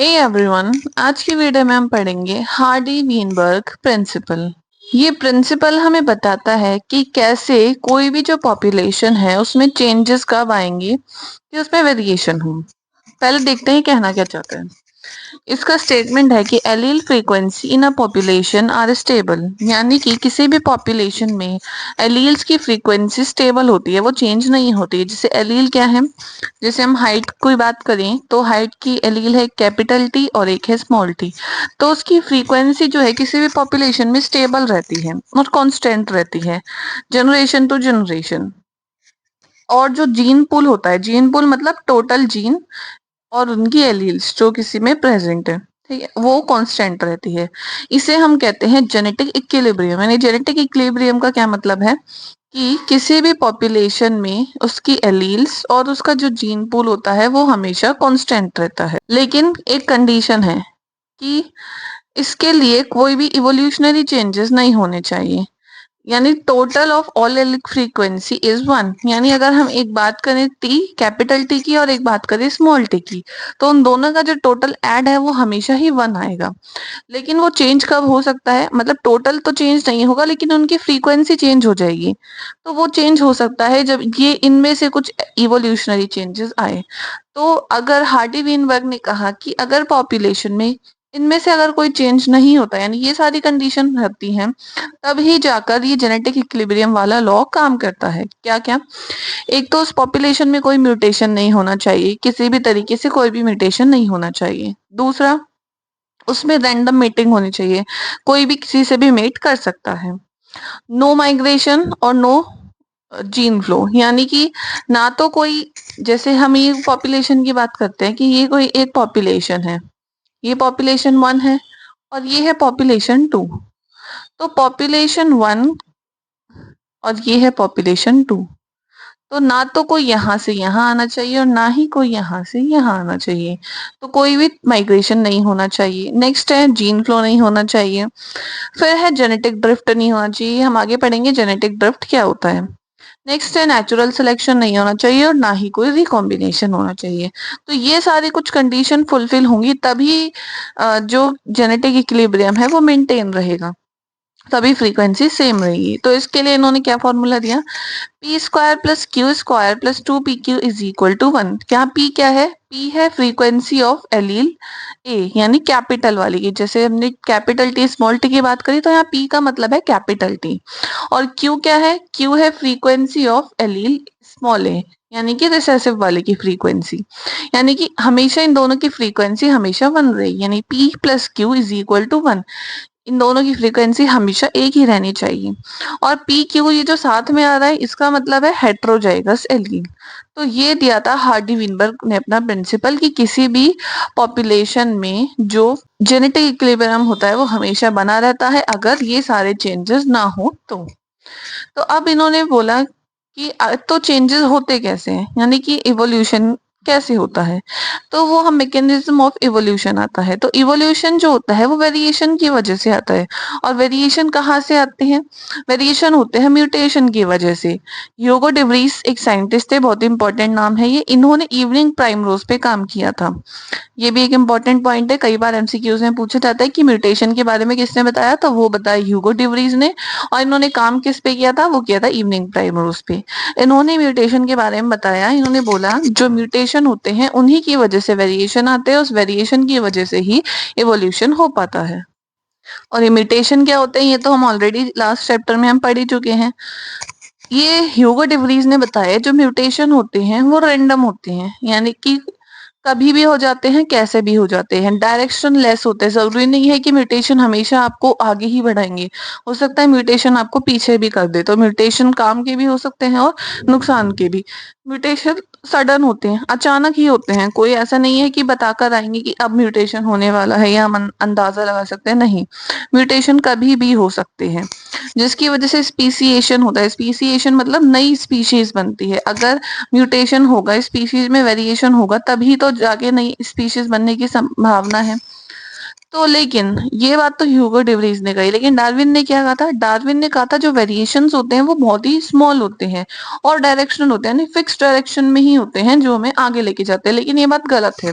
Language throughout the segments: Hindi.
हे एवरीवन, आज की वीडियो में हम पढ़ेंगे हार्डी वीनबर्ग प्रिंसिपल। ये प्रिंसिपल हमें बताता है कि कैसे कोई भी जो पॉपुलेशन है उसमें चेंजेस कब आएंगे कि उसमें वेरिएशन हो। पहले देखते हैं कहना क्या चाहता है। इसका स्टेटमेंट है कि allele frequency in a population are stable, यानी कि किसी भी पॉपुलेशन में एलील्स की फ्रीक्वेंसी स्टेबल होती है, वो चेंज नहीं होती है। जैसे एलील क्या है, जैसे हम हाइट की बात करें तो हाइट की एलील है कैपिटल टी और एक है स्मॉल टी। तो उसकी फ्रीक्वेंसी जो है किसी भी पॉपुलेशन में स्टेबल रहती है और कांस्टेंट रहती है जनरेशन टू जनरेशन। और जो जीन पूल होता है, जीन पूल मतलब टोटल जीन और उनकी एलील्स जो किसी में प्रेजेंट है, ठीक है, वो कांस्टेंट रहती है। इसे हम कहते हैं जेनेटिक इक्विलिब्रियम। यानी जेनेटिक इक्विलिब्रियम का क्या मतलब है कि किसी भी पॉपुलेशन में उसकी एलील्स और उसका जो जीन पूल होता है वो हमेशा कांस्टेंट रहता है। लेकिन एक कंडीशन है कि इसके लिए कोई भी इवोल्यूशनरी चेंजेस नहीं होने चाहिए। यानी total of all allelic frequency is one. यानी अगर हम एक बात करें टी कैपिटल टी की और एक बात करें स्मॉल टी की, तो उन दोनों का जो टोटल ऐड है वो हमेशा ही वन आएगा। लेकिन वो चेंज कब हो सकता है, मतलब टोटल तो चेंज नहीं होगा लेकिन उनकी फ्रीक्वेंसी चेंज हो जाएगी। तो वो चेंज हो सकता है जब ये इनमें से कुछ इवोल्यूशनरी चेंजेस आए। तो अगर हार्डी वीनबर्ग ने कहा कि अगर पॉपुलेशन में इनमें से अगर कोई चेंज नहीं होता, यानी ये सारी कंडीशन रहती हैं, तब ही जाकर ये जेनेटिक इक्विलिब्रियम वाला लॉ काम करता है। क्या क्या? एक तो उस पॉपुलेशन में कोई म्यूटेशन नहीं होना चाहिए, किसी भी तरीके से कोई भी म्यूटेशन नहीं होना चाहिए। दूसरा, उसमें रैंडम मेटिंग होनी चाहिए, कोई भी किसी से भी मेट कर सकता है। नो माइग्रेशन और नो जीन फ्लो, यानी कि ना तो कोई, जैसे हम ये पॉपुलेशन की बात करते हैं कि ये कोई एक पॉपुलेशन है, ये पॉपुलेशन वन है और ये है पॉपुलेशन टू। तो पॉपुलेशन वन और ये है पॉपुलेशन टू, तो ना तो कोई यहाँ से यहाँ आना चाहिए और ना ही कोई यहाँ से यहाँ आना चाहिए। तो कोई भी माइग्रेशन नहीं होना चाहिए। नेक्स्ट है जीन फ्लो नहीं होना चाहिए। फिर है जेनेटिक ड्रिफ्ट नहीं होना चाहिए, हम आगे पढ़ेंगे जेनेटिक ड्रिफ्ट क्या होता है। नेक्स्ट है नेचुरल सिलेक्शन नहीं होना चाहिए और ना ही कोई रिकॉम्बिनेशन होना चाहिए। तो ये सारी कुछ कंडीशन फुलफिल होंगी तभी जो जेनेटिक इक्विलिब्रियम है वो मेंटेन रहेगा, तभी फ्रीक्वेंसी सेम रहेगी। तो इसके लिए इन्होंने क्या फॉर्मूला दिया, P square plus Q square plus two P Q is equal to one. क्या पी क्या है? पी है फ्रीक्वेंसी ऑफ एलील ए, यानी कैपिटल वाली की। जैसे हमने कैपिटल टी स्मॉल टी की बात करी तो यहाँ पी का मतलब है कैपिटल टी। और क्यू क्या है? क्यू है फ्रीक्वेंसी ऑफ एलील स्मॉल ए, यानी कि रिसेसिव वाले की फ्रीक्वेंसी। यानी कि हमेशा इन दोनों की फ्रीक्वेंसी हमेशा वन रहेगी, यानी P plus Q is equal to one. इन दोनों की फ्रीक्वेंसी हमेशा एक ही रहनी चाहिए। और पी क्यू ये जो साथ में आ रहा है इसका मतलब है हेट्रोजाइगस एलील। तो ये दिया था हार्डी विनबर्ग ने अपना प्रिंसिपल कि किसी भी पॉपुलेशन में जो जेनेटिक इक्विलिब्रियम होता है वो हमेशा बना रहता है अगर ये सारे चेंजेस ना हो तो अब इन्होंने बोला कि तो चेंजेस होते कैसे हैं, यानी कि इवोल्यूशन कैसे होता है। तो वो हम मैकेनिज्म ऑफ इवोल्यूशन आता है। तो इवोल्यूशन जो होता है वो वेरिएशन की वजह से आता है। और वेरिएशन कहाँ से आते हैं? वेरिएशन होते हैं म्यूटेशन की वजह से। ह्यूगो डिवरीज एक साइंटिस्ट थे, बहुत इंपॉर्टेंट नाम है ये। इन्होंने इवनिंग प्राइमरोज पे काम किया था। ये भी एक इम्पॉर्टेंट पॉइंट है, कई बार एमसीक्यूज में पूछा जाता है कि म्यूटेशन के बारे में किसने बताया, तो वो बताया ह्यूगो डिवरीज ने। और इन्होंने काम किस पे किया था? वो किया था इवनिंग प्राइमरोज पे। इन्होंने म्यूटेशन के बारे में बताया। इन्होंने बोला जो म्यूटेशन होते हैं उन्हीं की वजह से वेरिएशन आते हैं, उस वेरिएशन की वजह से ही इवोल्यूशन हो पाता है। और ये म्यूटेशन क्या होते हैं ये तो हम ऑलरेडी लास्ट चैप्टर में हम पढ़ ही चुके हैं। ये ह्यूगो डिवरीज ने बताया जो म्यूटेशन होते हैं वो रैंडम होते हैं, यानी कि कभी भी हो जाते हैं, कैसे भी हो जाते हैं, डायरेक्शन लेस होते हैं। जरूरी नहीं है कि म्यूटेशन हमेशा आपको आगे ही बढ़ाएंगे, हो सकता है म्यूटेशन आपको पीछे भी कर दे। तो म्यूटेशन काम के भी हो सकते हैं और नुकसान के भी। म्यूटेशन सडन होते हैं, अचानक ही होते हैं, कोई ऐसा नहीं है कि बताकर आएंगे कि अब म्यूटेशन होने वाला है या हम अंदाजा लगा सकते हैं, नहीं। म्यूटेशन कभी भी हो सकते हैं जिसकी वजह से स्पीसिएशन होता है। स्पीसिएशन मतलब नई स्पीशीज बनती है। अगर म्यूटेशन होगा, स्पीशीज में वेरिएशन होगा, तभी तो जाके नई स्पीशीज बनने की संभावना है। तो लेकिन ये बात तो ह्यूगो डिवरीज ने कही, लेकिन डार्विन ने क्या कहा था? डार्विन ने कहा था जो वेरिएशंस होते हैं वो बहुत ही स्मॉल होते हैं और डायरेक्शनल होते हैं, यानी फिक्स डायरेक्शन में ही होते हैं जो हमें आगे लेके जाते हैं। लेकिन ये बात गलत है।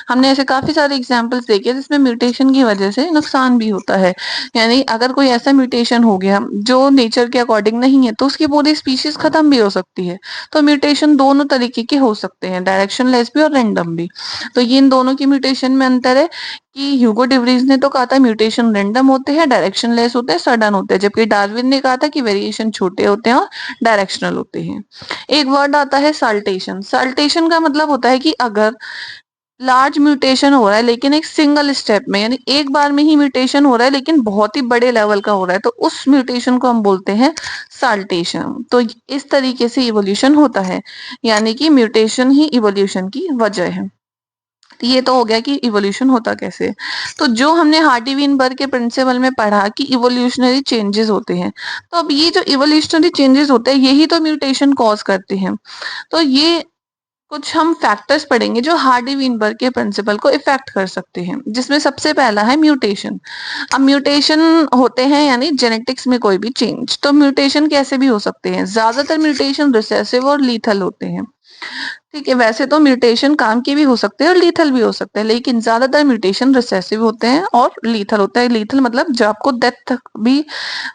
हमने ऐसे काफी सारे एग्जाम्पल्स देखे जिसमें म्यूटेशन की वजह से नुकसान भी होता है। यानी अगर कोई ऐसा म्यूटेशन हो गया जो नेचर के अकॉर्डिंग नहीं है तो उसकी पूरी स्पीशीज खत्म भी हो सकती है। तो म्यूटेशन दोनों तरीके के हो सकते हैं, डायरेक्शनलेस भी और रैंडम भी। तो ये इन दोनों की म्यूटेशन में अंतर है कि ह्यूगो डिवरीज ने तो कहा था म्यूटेशन रैंडम होते हैं, डायरेक्शनलेस होते हैं, सडन होते हैं, जबकि डार्विन ने कहा था कि वेरिएशन छोटे होते हैं और डायरेक्शनल होते हैं। एक वर्ड आता है साल्टेशन। साल्टेशन का मतलब होता है कि अगर लार्ज म्यूटेशन हो रहा है लेकिन एक सिंगल स्टेप में, यानी एक बार में ही म्यूटेशन हो रहा है लेकिन बहुत ही बड़े लेवल का हो रहा है, तो उस म्यूटेशन को हम बोलते हैं साल्टेशन। तो इस तरीके से इवोल्यूशन होता है, यानी कि म्यूटेशन ही इवोल्यूशन की वजह है। तो ये तो हो गया कि इवोल्यूशन होता कैसे। तो जो हमने हार्डी वीनबर्ग के प्रिंसिपल में पढ़ा कि इवोल्यूशनरी चेंजेस होते हैं, तो अब ये जो इवोल्यूशनरी चेंजेस होते हैं यही तो म्यूटेशन कॉज करते हैं। तो ये कुछ हम फैक्टर्स पढ़ेंगे जो हार्डी वीनबर्ग के प्रिंसिपल को इफेक्ट कर सकते हैं, जिसमें सबसे पहला है म्यूटेशन। अब म्यूटेशन होते हैं यानी जेनेटिक्स में कोई भी चेंज। तो म्यूटेशन कैसे भी हो सकते हैं? ज्यादातर म्यूटेशन रिसेसिव और लीथल होते हैं। ठीक है, वैसे तो म्यूटेशन काम के भी हो सकते हैं और लीथल भी हो सकते हैं, लेकिन ज्यादातर म्यूटेशन रिसेसिव होते हैं और लीथल होता है। लीथल मतलब जो आपको डेथ तक भी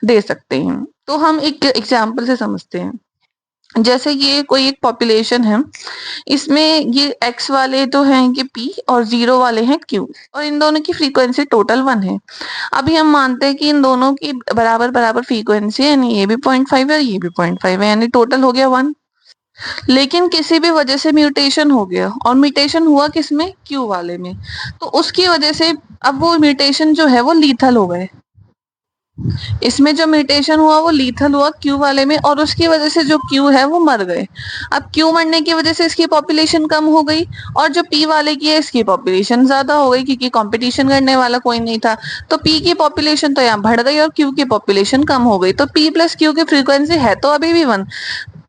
दे सकते हैं। तो हम एक एग्जाम्पल से समझते हैं। जैसे ये कोई एक पॉपुलेशन है, इसमें ये एक्स वाले तो हैं कि पी और जीरो वाले हैं क्यू, और इन दोनों की फ्रीक्वेंसी टोटल 1 है। अभी हम मानते हैं कि इन दोनों की बराबर बराबर फ्रीक्वेंसी है, यानी ये भी 0.5 है और ये भी 0.5 है, यानी टोटल हो गया 1। लेकिन किसी भी वजह से म्यूटेशन हो गया, और म्यूटेशन हुआ किसमें? क्यू वाले में। तो उसकी वजह से अब वो म्यूटेशन जो है वो लीथल हो गए। इसमें जो म्यूटेशन हुआ वो लीथल हुआ क्यू वाले में, और उसकी वजह से जो क्यू है वो मर गए। अब क्यू मरने की वजह से इसकी पॉपुलेशन कम हो गई, और जो पी वाले की है इसकी पॉपुलेशन ज्यादा हो गई, क्योंकि कंपटीशन करने वाला कोई नहीं था। तो पी की पॉपुलेशन तो यहाँ बढ़ गई और क्यू की पॉपुलेशन कम हो गई। तो पी प्लस क्यू की फ्रीक्वेंसी है तो अभी भी 1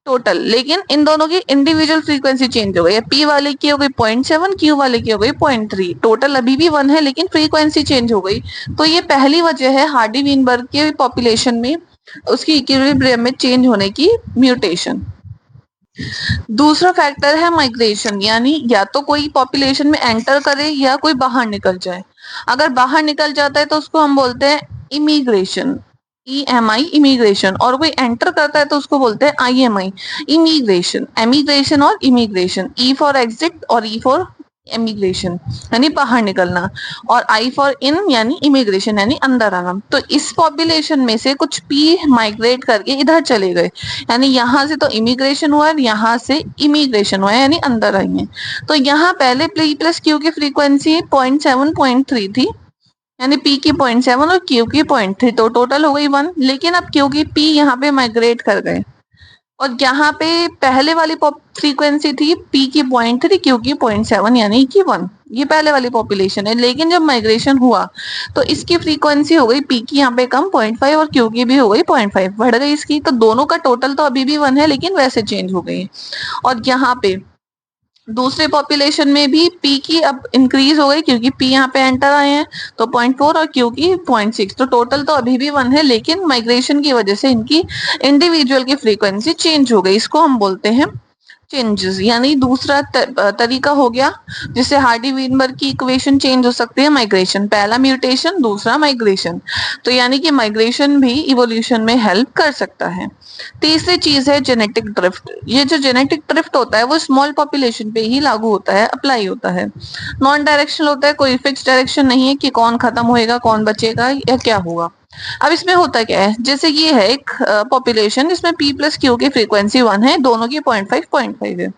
टोटल, लेकिन इन दोनों की इंडिविजुअल फ्रीक्वेंसी चेंज हो गई है। पी वाले की हो गई 0.7, क्यू वाले की हो गई 0.3। टोटल अभी भी 1 है लेकिन फ्रीक्वेंसी चेंज हो गई। तो ये पहली वजह है हार्डी वीनबर्ग के पॉपुलेशन में उसकी इक्विलिब्रियम में चेंज होने की, म्यूटेशन। दूसरा फैक्टर है माइग्रेशन, यानी या तो कोई पॉपुलेशन में एंटर करे या कोई बाहर निकल जाए। अगर बाहर निकल जाता है तो उसको हम बोलते हैं इमिग्रेशन, EMI इमिग्रेशन, और कोई एंटर करता है तो उसको बोलते हैं IMI इमिग्रेशन। एमिग्रेशन और इमिग्रेशन, E फॉर एग्जिट और E फॉर इमिग्रेशन यानी बाहर निकलना, और I फॉर इन यानी इमिग्रेशन यानी अंदर आना। तो इस पॉपुलेशन में से कुछ पी माइग्रेट करके इधर चले गए, यानी यहाँ से तो इमिग्रेशन हुआ और यहाँ से इमिग्रेशन हुआ यानी अंदर आई है। तो यहाँ पहले पी प्लस क्यू की फ्रीक्वेंसी 0.7 0.3 थी, यानी पी की 0.7 और क्यू की 0.3, तो टोटल हो गई 1। लेकिन अब क्योंकि पी यहाँ पे माइग्रेट कर गए, और यहाँ पे पहले वाली फ्रीक्वेंसी थी पी की 0.3 क्यू की 0.7 यानी कि 1, ये पहले वाली पॉपुलेशन है। लेकिन जब माइग्रेशन हुआ तो इसकी फ्रीक्वेंसी हो गई पी की यहाँ पे कम 0.5 और क्यू की भी हो गई 0.5, बढ़ गई इसकी। तो दोनों का टोटल तो अभी भी 1 है लेकिन वैसे चेंज हो गई। और यहाँ पे दूसरे पॉपुलेशन में भी पी की अब इंक्रीज हो गई क्योंकि पी यहाँ पे एंटर आए हैं, तो 0.4 और क्यू की 0.6। तो टोटल तो अभी भी 1 है लेकिन माइग्रेशन की वजह से इनकी इंडिविजुअल की फ्रीक्वेंसी चेंज हो गई। इसको हम बोलते हैं चेंजेस। यानी दूसरा तरीका हो गया जिससे हार्डी वीनबर्ग की इक्वेशन चेंज हो सकती है, माइग्रेशन। पहला म्यूटेशन, दूसरा माइग्रेशन। तो यानी कि माइग्रेशन भी इवोल्यूशन में हेल्प कर सकता है। तीसरी चीज है जेनेटिक ड्रिफ्ट। ये जो जेनेटिक ड्रिफ्ट होता है वो स्मॉल पॉपुलेशन पे ही लागू होता है, अप्लाई होता है। नॉन डायरेक्शनल होता है, कोई फिक्स डायरेक्शन नहीं है कि कौन खत्म होएगा कौन बचेगा या क्या होगा। अब इसमें होता क्या है, जैसे ये है एक पॉपुलेशन जिसमें पी प्लस क्यू की फ्रीक्वेंसी 1 है, दोनों की 0.5 है।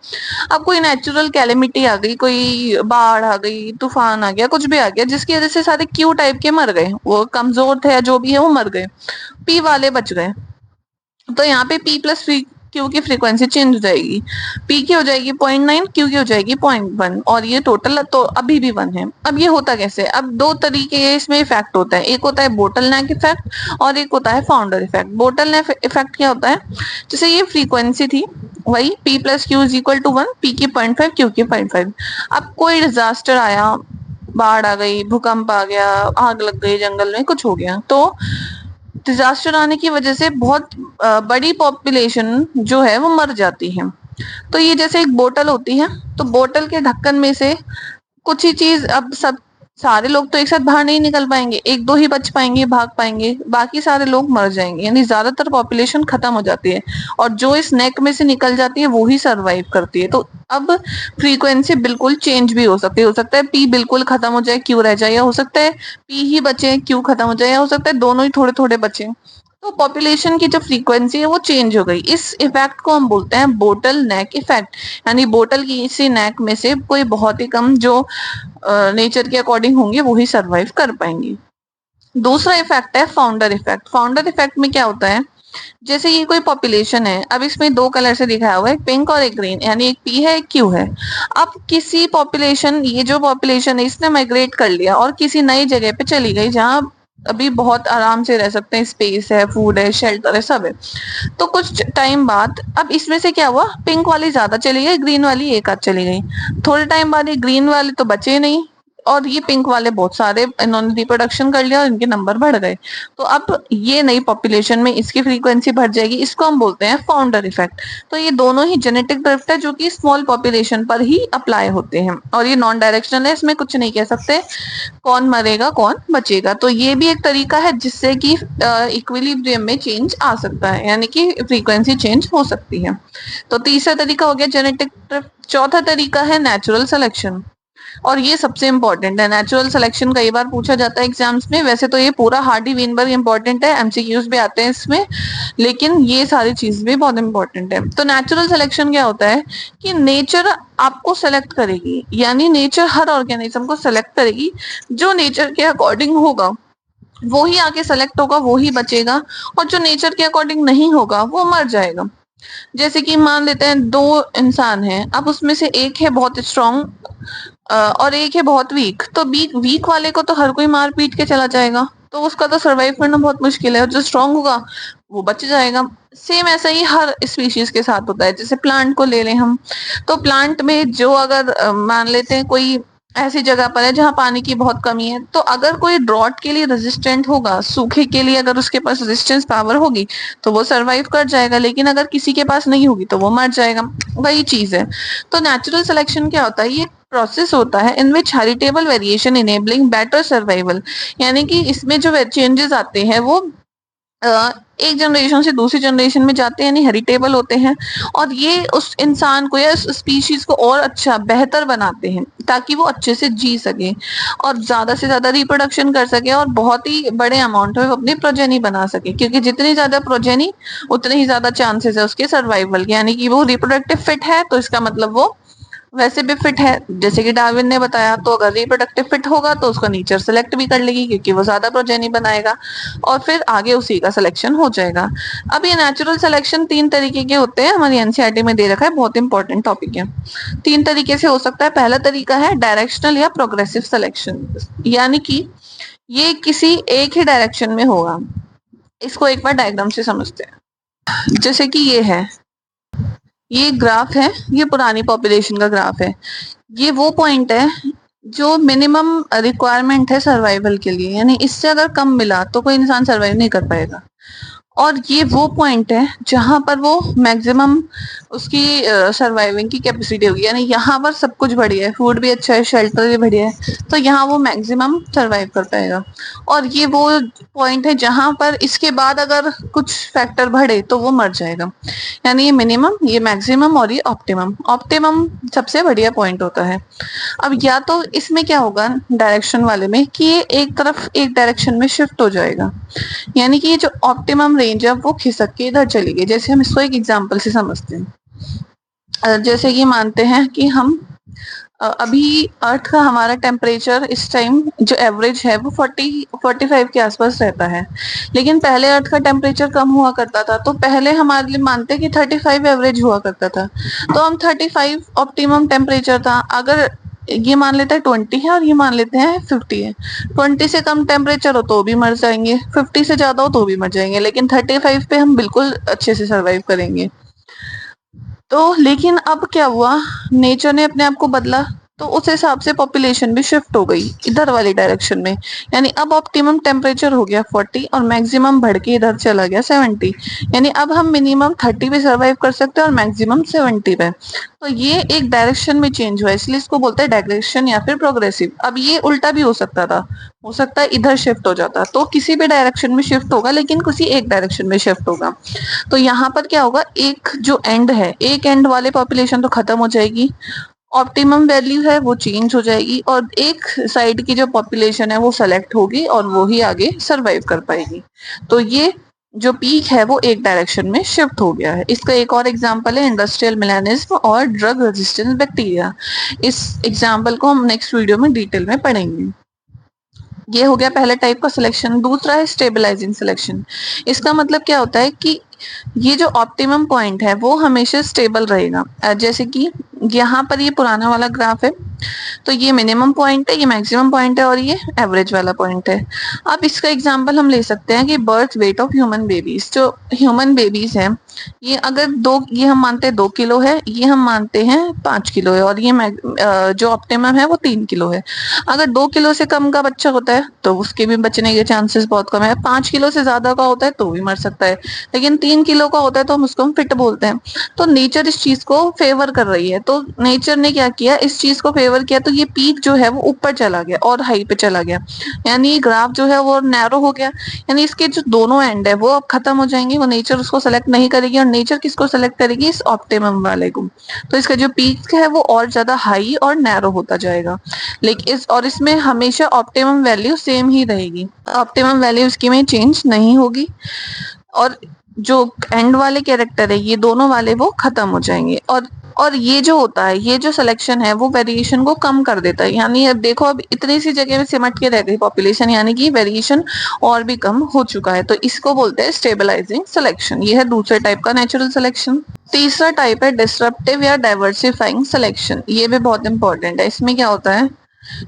अब कोई नेचुरल कैलेमिटी आ गई, कोई बाढ़ आ गई, तूफान आ गया, कुछ भी आ गया जिसकी वजह से सारे क्यू टाइप के मर गए, वो कमजोर थे या जो भी है वो मर गए, पी वाले बच गए। तो यहाँ पे पी प्लस क्यू की फ्रीक्वेंसी चेंज हो जाएगी, पी की हो जाएगी 0.9, क्यू की हो जाएगी 0.1, और ये टोटल तो अभी भी 1 है। अब ये होता कैसे? अब दो तरीके इसमें इफेक्ट होता है, एक होता है बोटल नेक इफेक्ट और एक होता है founder effect. Bottleneck effect क्या होता है, जैसे ये फ्रीक्वेंसी थी वही P plus Q is equal to 1, P की 0.5 क्यू की 0.5। अब कोई डिजास्टर आया, बाढ़ आ गई, भूकंप आ गया, आग लग गई जंगल में, कुछ हो गया, तो डिजास्टर आने की वजह से बहुत बड़ी पॉपुलेशन जो है वो मर जाती है। तो ये जैसे एक बोतल होती है, तो बोतल के ढक्कन में से कुछ ही चीज, अब सब सारे लोग तो एक साथ बाहर नहीं निकल पाएंगे, एक दो ही बच पाएंगे, भाग पाएंगे, बाकी सारे लोग मर जाएंगे, यानी ज्यादातर पॉपुलेशन खत्म हो जाती है। और जो इस नेक में से निकल जाती है वो ही सरवाइव करती है। तो अब फ्रीक्वेंसी बिल्कुल चेंज भी हो सकता है पी बिल्कुल खत्म हो जाए, क्यू रह जाए, या हो सकता है पी ही बचे, क्यू खत्म हो जाए, या हो सकता है दोनों ही थोड़े थोड़े बचे। तो पॉपुलेशन की जो फ्रीक्वेंसी है वो चेंज हो गई। इस इफेक्ट को हम बोलते हैं बोटल नेक इफेक्ट, यानी बोतल की इसी नेक में से कोई बहुत ही कम जो नेचर के अकॉर्डिंग होंगे वो ही सरवाइव कर पाएंगे। दूसरा इफेक्ट है फाउंडर इफेक्ट। फाउंडर इफेक्ट में क्या होता है, जैसे ये कोई पॉपुलेशन है, अब इसमें दो कलर से दिखाया हुआ है, पिंक और एक ग्रीन, यानी एक पी है एक क्यू है। अब किसी पॉपुलेशन, ये जो पॉपुलेशन है इसने माइग्रेट कर लिया और किसी नई जगह पे चली गई जहां अभी बहुत आराम से रह सकते हैं, स्पेस है, फूड है, शेल्टर है, सब है। तो कुछ टाइम बाद अब इसमें से क्या हुआ, पिंक वाली ज्यादा चली गई, ग्रीन वाली एक आध चली गई। थोड़े टाइम बाद ये ग्रीन वाले तो बचे नहीं और ये पिंक वाले बहुत सारे, इन्होंने रिप्रोडक्शन कर लिया और इनके नंबर बढ़ गए। तो अब ये नई पॉपुलेशन में इसकी फ्रीक्वेंसी बढ़ जाएगी, इसको हम बोलते हैं फाउंडर इफेक्ट। तो ये दोनों ही जेनेटिक ड्रिफ्ट है जो कि स्मॉल पॉपुलेशन पर ही अप्लाई होते हैं, और ये नॉन डायरेक्शनल है, इसमें कुछ नहीं कह सकते कौन मरेगा कौन बचेगा। तो ये भी एक तरीका है जिससे कि इक्विलिब्रियम में चेंज आ सकता है, यानी कि फ्रीक्वेंसी चेंज हो सकती है। तो तीसरा तरीका हो गया जेनेटिक ड्रिफ्ट। चौथा तरीका है नेचुरल सिलेक्शन, और ये सबसे इंपॉर्टेंट है। नेचुरल सिलेक्शन कई बार पूछा जाता है एग्जाम्स में, वैसे तो ये पूरा हार्डी वीनबर्ग इंपॉर्टेंट है, एमसीक्यूज भी आते हैं इसमें, लेकिन ये सारी चीज भी बहुत इंपॉर्टेंट है। तो नेचुरल सिलेक्शन क्या होता है कि नेचर आपको सेलेक्ट करेगी, यानी नेचर हर ऑर्गेनिज्म को सेलेक्ट करेगी, जो नेचर के अकॉर्डिंग होगा वो ही आके सेलेक्ट होगा, वो ही बचेगा, और जो नेचर के अकॉर्डिंग नहीं होगा वो मर जाएगा। जैसे कि मान लेते हैं दो इंसान हैं, अब उसमें से एक है बहुत स्ट्रांग और एक है बहुत वीक, तो वीक वाले को तो हर कोई मार पीट के चला जाएगा, तो उसका तो सरवाइव करना बहुत मुश्किल है, और जो स्ट्रांग होगा वो बच जाएगा। सेम ऐसा ही हर स्पीशीज के साथ होता है। जैसे प्लांट को ले लें हम, तो प्लांट में जो अगर मान लेते हैं कोई ऐसी जगह पर है जहाँ पानी की बहुत कमी है, तो अगर कोई ड्रॉट के लिए रेजिस्टेंट होगा, सूखे के लिए अगर उसके पास रेजिस्टेंस पावर होगी तो वो सरवाइव कर जाएगा, लेकिन अगर किसी के पास नहीं होगी तो वो मर जाएगा। वही चीज है। तो नेचुरल सिलेक्शन क्या होता है, ये प्रोसेस होता है in which heritable variation enabling better survival, यानी कि इसमें जो चेंजेस आते हैं वो एक जनरेशन से दूसरी जनरेशन में जाते हैं, यानी हेरिटेबल होते हैं, और ये उस इंसान को या उस स्पीशीज को और अच्छा बेहतर बनाते हैं ताकि वो अच्छे से जी सके और ज्यादा से ज्यादा रिप्रोडक्शन कर सके और बहुत ही बड़े अमाउंट में वो अपनी प्रोजेनी बना सके, क्योंकि जितनी ज्यादा प्रोजेनी उतने ही ज्यादा चांसेस है उसके सर्वाइवल के, यानी कि वो रिप्रोडक्टिव फिट है तो इसका मतलब वो वैसे भी फिट है, जैसे कि डार्विन ने बताया। तो अगर रिप्रोडक्टिव फिट होगा तो उसको नेचर सेलेक्ट भी कर लेगी क्योंकि वो ज्यादा प्रोजेनी बनाएगा, और फिर आगे उसी का सिलेक्शन हो जाएगा। अब ये नेचुरल सिलेक्शन तीन तरीके के होते हैं, हमारी एनसीईआरटी में दे रखा है, बहुत इंपॉर्टेंट टॉपिक है। तीन तरीके से हो सकता है। पहला तरीका है डायरेक्शनल या प्रोग्रेसिव सिलेक्शन, यानी कि ये किसी एक ही डायरेक्शन में होगा। इसको एक बार डायग्राम से समझते हैं। जैसे कि ये ग्राफ है, ये पुरानी पॉपुलेशन का ग्राफ है। ये वो पॉइंट है जो मिनिमम रिक्वायरमेंट है सर्वाइवल के लिए, यानी इससे अगर कम मिला तो कोई इंसान सर्वाइव नहीं कर पाएगा। और ये वो पॉइंट है जहां पर वो मैक्सिमम उसकी सर्वाइविंग की कैपेसिटी होगी, यानी यहाँ पर सब कुछ बढ़िया है, फूड भी अच्छा है, शेल्टर भी बढ़िया है, तो यहाँ वो मैक्सिमम सर्वाइव कर पाएगा। और ये वो पॉइंट है जहां पर इसके बाद अगर कुछ फैक्टर बढ़े तो वो मर जाएगा। यानी ये मिनिमम, ये मैक्सिमम और ये ऑप्टिमम। ऑप्टिमम सबसे बढ़िया पॉइंट होता है। अब या तो इसमें क्या होगा डायरेक्शन वाले में कि ये एक तरफ एक डायरेक्शन में शिफ्ट हो जाएगा, यानी कि ये जो ऑप्टिमम रेंज है वो खिसक के इधर चली गई। जैसे हम इसको एक एग्जांपल से समझते हैं। जैसे कि मानते हैं कि हम अभी अर्थ का हमारा टेम्परेचर इस टाइम जो एवरेज है वो 45 के आसपास रहता है, लेकिन पहले अर्थ का टेम्परेचर कम हुआ करता था, तो पहले हमारे लिए मानते हैं कि 35 एवरेज हुआ करता था, तो हम 35 ऑप्टिमम टेम्परेचर था। अगर ये मान लेते हैं 20 है और ये मान लेते हैं 50 है, 20 से कम टेम्परेचर हो तो भी मर जाएंगे, 50 से ज्यादा हो तो भी मर जाएंगे, लेकिन 35 पे हम बिल्कुल अच्छे से सर्वाइव करेंगे। तो लेकिन अब क्या हुआ, नेचर ने अपने आप को बदला, तो उस हिसाब से पॉपुलेशन भी शिफ्ट हो गई इधर वाली डायरेक्शन में। यानी अब ऑप्टिमम टेम्परेचर हो गया 40 और मैक्सिमम बढ़ के इधर चला गया 70। यानी अब हम मिनिमम 30 पे सर्वाइव कर सकते हैं और मैक्सिमम 70 पे। तो ये एक डायरेक्शन में चेंज हुआ है, इसलिए इसको बोलते हैं डायरेक्शन या फिर प्रोग्रेसिव। अब ये उल्टा भी हो सकता था, हो सकता है इधर शिफ्ट हो जाता, तो किसी भी डायरेक्शन में शिफ्ट होगा, लेकिन किसी एक डायरेक्शन में शिफ्ट होगा। तो यहाँ पर क्या होगा, एक जो एंड है, एक एंड वाले पॉपुलेशन तो खत्म हो जाएगी, ऑप्टिमम वैल्यू है वो चेंज हो जाएगी, और एक साइड की जो पॉपुलेशन है वो सेलेक्ट होगी और वो ही आगे सरवाइव कर पाएगी। तो ये जो पीक है वो एक डायरेक्शन में शिफ्ट हो गया है। इसका एक और एग्जांपल है इंडस्ट्रियल मिलेनिज्म और ड्रग रेजिस्टेंस बैक्टीरिया। इस एग्जांपल को हम नेक्स्ट वीडियो में डिटेल में पढ़ेंगे। ये हो गया पहला टाइप का सिलेक्शन। दूसरा है स्टेबलाइजिंग सिलेक्शन। इसका मतलब क्या होता है कि ये जो ऑप्टिमम पॉइंट है वो हमेशा स्टेबल रहेगा। जैसे कि यहाँ पर ये पुराना वाला ग्राफ है, तो ये मिनिमम पॉइंट है, ये मैक्सिमम पॉइंट है और ये एवरेज वाला पॉइंट है। अब इसका एग्जांपल हम ले सकते हैं कि birth weight of human babies. जो ह्यूमन बेबीज हैं, ये अगर ये हम मानते हैं 2 किलो है, ये हम मानते हैं 5 किलो है, और ये जो ऑप्टिमम है वो 3 किलो है। अगर 2 किलो से कम का बच्चा होता है तो उसके भी बचने के चांसेस बहुत कम है। 5 किलो से ज्यादा का होता है तो भी मर सकता है, लेकिन 3 किलो का होता है तो हम उसको फिट बोलते हैं। तो नेचर इस चीज को फेवर कर रही है, तो नेचर ने क्या किया, इस चीज को फेवर किया, तो ये पीक जो है वो ऊपर चला गया और हाई पे चला गया। यानी ये ग्राफ जो है वो नैरो हो गया, यानी इसके जो दोनों एंड है वो अब खत्म हो जाएंगे, वो नेचर उसको सेलेक्ट नहीं करेगी, और नेचर किसको सेलेक्ट करेगी, इस ऑप्टिमम वाले को। तो इसका जो पीक है वो और ज्यादा हाई और नैरो होता जाएगा। लेकिन इसमें हमेशा ऑप्टिमम वैल्यू सेम ही रहेगी, ऑप्टिमम वैल्यू इसकी में चेंज नहीं होगी, और जो एंड वाले कैरेक्टर है ये दोनों वाले वो खत्म हो जाएंगे। और ये जो होता है, ये जो सिलेक्शन है वो वेरिएशन को कम कर देता है। यानी अब देखो, अब इतनी सी जगह में सिमट के रह गई पॉपुलेशन, यानी कि वेरिएशन और भी कम हो चुका है। तो इसको बोलते हैं स्टेबलाइजिंग सिलेक्शन। ये है दूसरे टाइप का नेचुरल सिलेक्शन। तीसरा टाइप है डिसरप्टिव या डाइवर्सिफाइंग सिलेक्शन। ये भी बहुत इंपॉर्टेंट है। इसमें क्या होता है,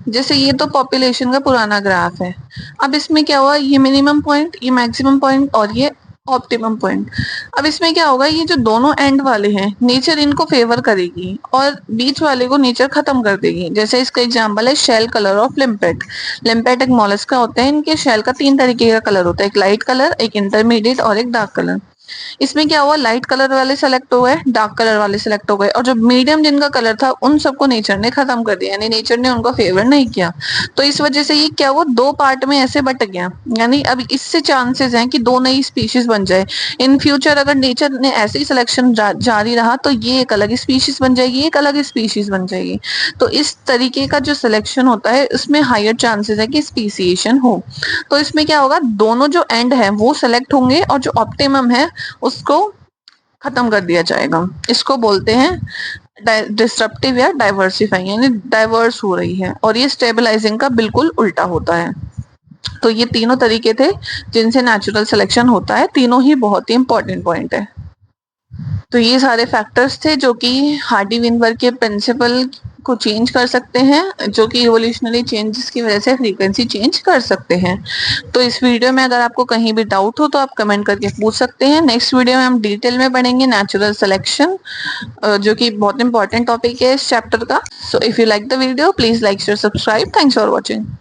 जैसे ये तो पॉपुलेशन का पुराना ग्राफ है, अब इसमें क्या हुआ, ये मिनिमम पॉइंट, ये मैक्सिमम पॉइंट और ये ऑप्टिमम पॉइंट। अब इसमें क्या होगा, ये जो दोनों एंड वाले हैं नेचर इनको फेवर करेगी और बीच वाले को नेचर खत्म कर देगी। जैसे इसका एग्जांपल है shell colour of limpet. Limpet एक मोलस्का होते हैं, इनके शेल का 3 तरीके का कलर होता है, एक लाइट कलर, एक इंटरमीडिएट और एक डार्क कलर। इसमें क्या हुआ, लाइट कलर वाले सेलेक्ट हो गए, डार्क कलर वाले सेलेक्ट हो गए, और जो मीडियम जिनका कलर था उन सबको नेचर ने खत्म कर दिया, यानी नेचर ने उनको फेवर नहीं किया। तो इस वजह से ये क्या, वो 2 पार्ट में ऐसे बट गया। यानी अब इससे चांसेस हैं कि 2 नई स्पीशीज बन जाए इन फ्यूचर। अगर नेचर ने ऐसे ही सिलेक्शन जारी रहा तो ये एक अलग स्पीशीज बन जाएगी, एक अलग स्पीशीज बन जाएगी। तो इस तरीके का जो सिलेक्शन होता है उसमें हायर चांसेस है कि स्पीसीएशन हो। तो इसमें क्या होगा, दोनों जो एंड है वो सेलेक्ट होंगे और जो ऑप्टिमम है उसको खत्म कर दिया जाएगा। इसको बोलते हैं डिसरप्टिव या डाइवर्सिफाइंग, यानी डाइवर्स हो रही है, और ये स्टेबलाइजिंग का बिल्कुल उल्टा होता है। तो ये तीनों तरीके थे जिनसे नेचुरल सिलेक्शन होता है, तीनों ही बहुत ही इंपॉर्टेंट पॉइंट है। तो ये सारे फैक्टर्स थे जो कि हार्डी विनबर्ग के प्रिंसिपल को चेंज कर सकते हैं, जो कि इवोल्यूशनरी चेंजेस की वजह से फ्रीक्वेंसी चेंज कर सकते हैं। तो इस वीडियो में अगर आपको कहीं भी डाउट हो तो आप कमेंट करके पूछ सकते हैं। नेक्स्ट वीडियो में हम डिटेल में पढ़ेंगे नेचुरल सिलेक्शन, जो कि बहुत इंपॉर्टेंट टॉपिक है इस चैप्टर का। So if you like the video please like share subscribe. Thanks for watching.